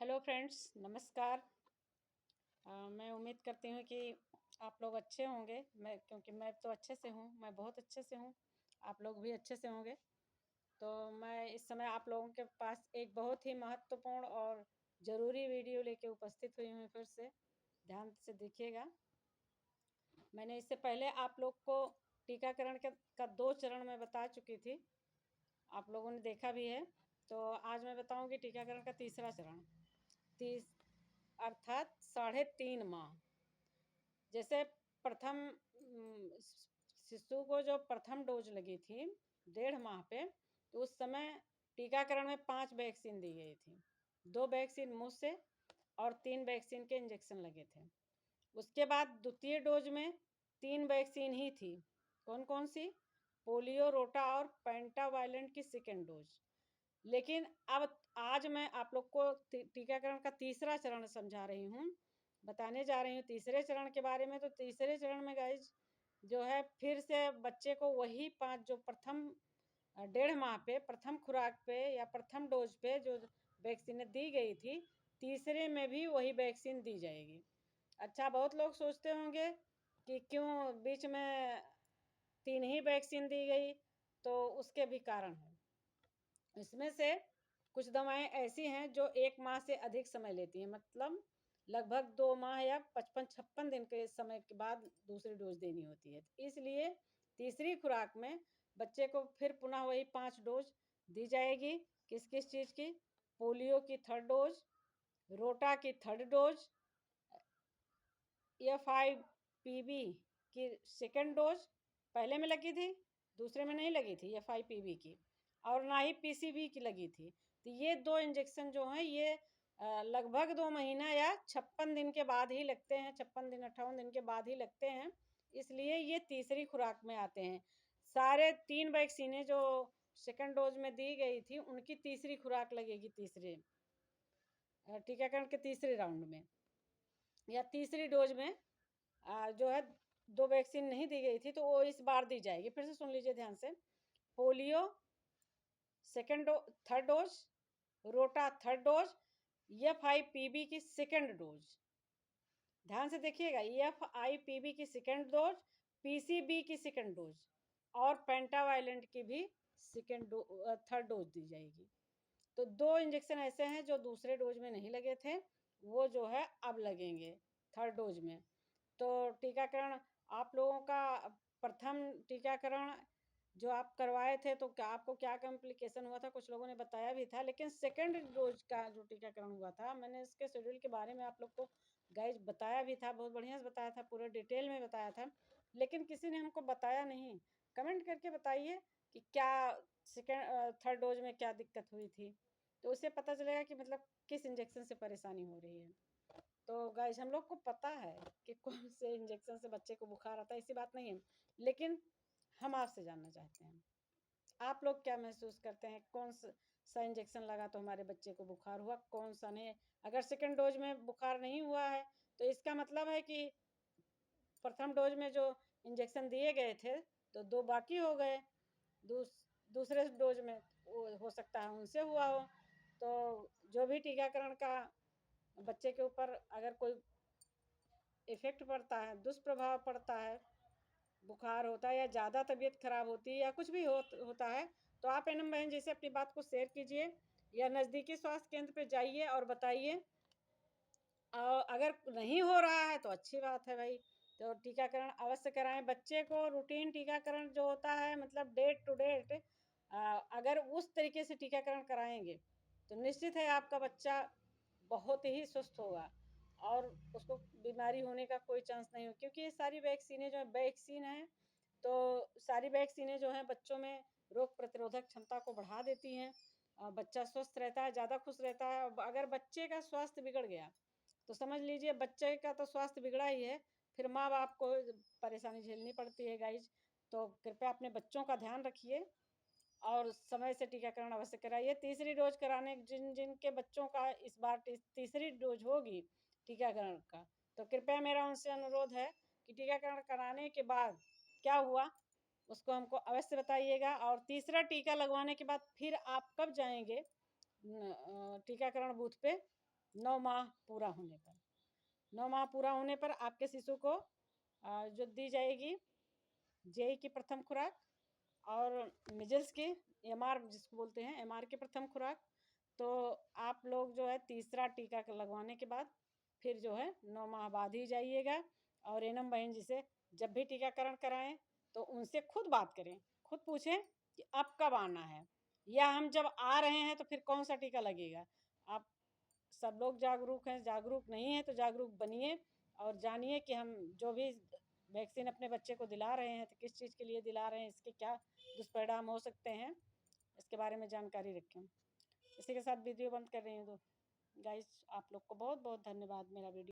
Hello friends, नमस्कार। मैं उम्मीद करती हूँ कि आप लोग अच्छे होंगे। क्योंकि मैं तो अच्छे से हूँ, मैं बहुत अच्छे से हूँ। आप लोग भी अच्छे से होंगे। तो मैं इस समय आप लोगों के पास एक बहुत ही महत्वपूर्ण और ज़रूरी वीडियो लेके उपस्थित हुई हूँ। फिर से ध्यान से देखिएगा। मैंने इससे पहले आप लोग को टीकाकरण का 2 चरण में बता चुकी थी, आप लोगों ने देखा भी है। तो आज मैं बताऊँगी टीकाकरण का तीसरा चरण, अर्थात 3.5 माह। जैसे प्रथम शिशु को जो प्रथम डोज लगी थी 1.5 माह पे, तो उस समय टीकाकरण में 5 वैक्सीन दी गई थी। 2 वैक्सीन मुँह से और 3 वैक्सीन के इंजेक्शन लगे थे। उसके बाद द्वितीय डोज में 3 वैक्सीन ही थी। कौन कौन सी? पोलियो, रोटा और पेंटावायलेंट की सेकेंड डोज। लेकिन अब आज मैं आप लोग को टीकाकरण का तीसरा चरण समझा रही हूँ, बताने जा रही हूँ तीसरे चरण के बारे में। तो तीसरे चरण में गाइज जो है, फिर से बच्चे को वही 5 जो प्रथम 1.5 माह पे प्रथम खुराक पे या प्रथम डोज पे जो वैक्सीन दी गई थी, तीसरे में भी वही वैक्सीन दी जाएगी। अच्छा, बहुत लोग सोचते होंगे कि क्यों बीच में 3 ही वैक्सीन दी गई, तो उसके भी कारण हैं। इसमें से कुछ दवाएं ऐसी हैं जो 1 माह से अधिक समय लेती हैं, मतलब लगभग 2 माह या 55-56 दिन के समय के बाद दूसरी डोज देनी होती है। इसलिए तीसरी खुराक में बच्चे को फिर पुनः वही 5 डोज दी जाएगी। किस किस चीज़ की? पोलियो की 3rd डोज, रोटा की 3rd डोज, FIPV की 2nd डोज। पहले में लगी थी, दूसरे में नहीं लगी थी FIPV की, और ना ही PCV की लगी थी। तो ये 2 इंजेक्शन जो हैं, ये लगभग 2 महीना या 56 दिन के बाद ही लगते हैं। 56 दिन 58 दिन के बाद ही लगते हैं, इसलिए ये तीसरी खुराक में आते हैं। सारे 3 वैक्सीनें जो 2nd डोज में दी गई थी, उनकी तीसरी खुराक लगेगी तीसरे टीकाकरण के तीसरे राउंड में या तीसरी डोज में। जो है 2 वैक्सीन नहीं दी गई थी, तो वो इस बार दी जाएगी। फिर से सुन लीजिए ध्यान से। पोलियो 3rd डोज, रोटा 3rd डोज, FIPV की 2nd डोज। ध्यान से देखिएगा, FIPV की 2nd डोज, PCV की 2nd डोज और पेंटावायलेंट की भी 3rd डोज दी जाएगी। तो 2 इंजेक्शन ऐसे हैं जो दूसरे डोज में नहीं लगे थे, वो जो है अब लगेंगे 3rd डोज में। तो टीकाकरण आप लोगों का प्रथम टीकाकरण जो आप करवाए थे, तो क्या आपको क्या कॉम्प्लिकेशन हुआ था, कुछ लोगों ने बताया भी था। लेकिन 2nd डोज का जो टीकाकरण हुआ था, मैंने इसके शेड्यूल के बारे में आप लोग को गाइज बताया भी था, बहुत बढ़िया से बताया था, पूरे डिटेल में बताया था। लेकिन किसी ने हमको बताया नहीं। कमेंट करके बताइए कि क्या 3rd डोज में क्या दिक्कत हुई थी, तो उससे पता चलेगा कि मतलब किस इंजेक्शन से परेशानी हो रही है। तो गाइस, हम लोग को पता है कि कौन से इंजेक्शन से बच्चे को बुखार आता है, ऐसी बात नहीं है। लेकिन हम आपसे जानना चाहते हैं, आप लोग क्या महसूस करते हैं, कौन सा इंजेक्शन लगा तो हमारे बच्चे को बुखार हुआ, कौन सा नहीं। अगर 2nd डोज में बुखार नहीं हुआ है, तो इसका मतलब है कि प्रथम डोज में जो इंजेक्शन दिए गए थे, तो 2 बाकी हो गए। दूसरे डोज में वो हो सकता है उनसे हुआ हो। तो जो भी टीकाकरण का बच्चे के ऊपर अगर कोई इफ़ेक्ट पड़ता है, दुष्प्रभाव पड़ता है, बुखार होता है या ज़्यादा तबीयत खराब होती है या कुछ भी होता है, तो आप एनम बहन जैसे अपनी बात को शेयर कीजिए या नज़दीकी स्वास्थ्य केंद्र पे जाइए और बताइए। अगर नहीं हो रहा है तो अच्छी बात है भाई, तो टीकाकरण अवश्य कराएं। बच्चे को रूटीन टीकाकरण जो होता है, मतलब डेट टू डेट, अगर उस तरीके से टीकाकरण कराएंगे तो निश्चित है आपका बच्चा बहुत ही स्वस्थ होगा और उसको बीमारी होने का कोई चांस नहीं हो। क्योंकि ये सारी वैक्सीनें जो है वैक्सीन हैं, तो सारी वैक्सीनें जो हैं बच्चों में रोग प्रतिरोधक क्षमता को बढ़ा देती हैं। बच्चा स्वस्थ रहता है, ज़्यादा खुश रहता है। अगर बच्चे का स्वास्थ्य बिगड़ गया तो समझ लीजिए बच्चे का तो स्वास्थ्य बिगड़ा ही है, फिर माँ बाप को परेशानी झेलनी पड़ती है गाइज। तो कृपया अपने बच्चों का ध्यान रखिए और समय से टीकाकरण अवश्य कराइए। तीसरी डोज कराने जिनके बच्चों का इस बार तीसरी डोज होगी टीकाकरण का, तो कृपया मेरा उनसे अनुरोध है कि टीकाकरण कराने के बाद क्या हुआ उसको हमको अवश्य बताइएगा। और तीसरा टीका लगवाने के बाद फिर आप कब जाएंगे टीकाकरण बूथ पे, 9 माह पूरा होने पर। 9 माह पूरा होने पर आपके शिशु को जो दी जाएगी जेई की प्रथम खुराक और मिजल्स की एमआर जिसको बोलते हैं एमआर की प्रथम खुराक। तो आप लोग जो है तीसरा टीका लगवाने के बाद फिर जो है 9 माह बाद ही जाइएगा। और एनम बहन जी से जब भी टीकाकरण कराएं तो उनसे खुद बात करें, खुद पूछें कि अब कब आना है, या हम जब आ रहे हैं तो फिर कौन सा टीका लगेगा। आप सब लोग जागरूक हैं, जागरूक नहीं है तो जागरूक बनिए और जानिए कि हम जो भी वैक्सीन अपने बच्चे को दिला रहे हैं तो किस चीज़ के लिए दिला रहे हैं, इसके क्या दुष्परिणाम हो सकते हैं, इसके बारे में जानकारी रखें। इसी के साथ वीडियो बंद कर रही हूँ। तो गाइस आप लोग को बहुत बहुत धन्यवाद मेरा वीडियो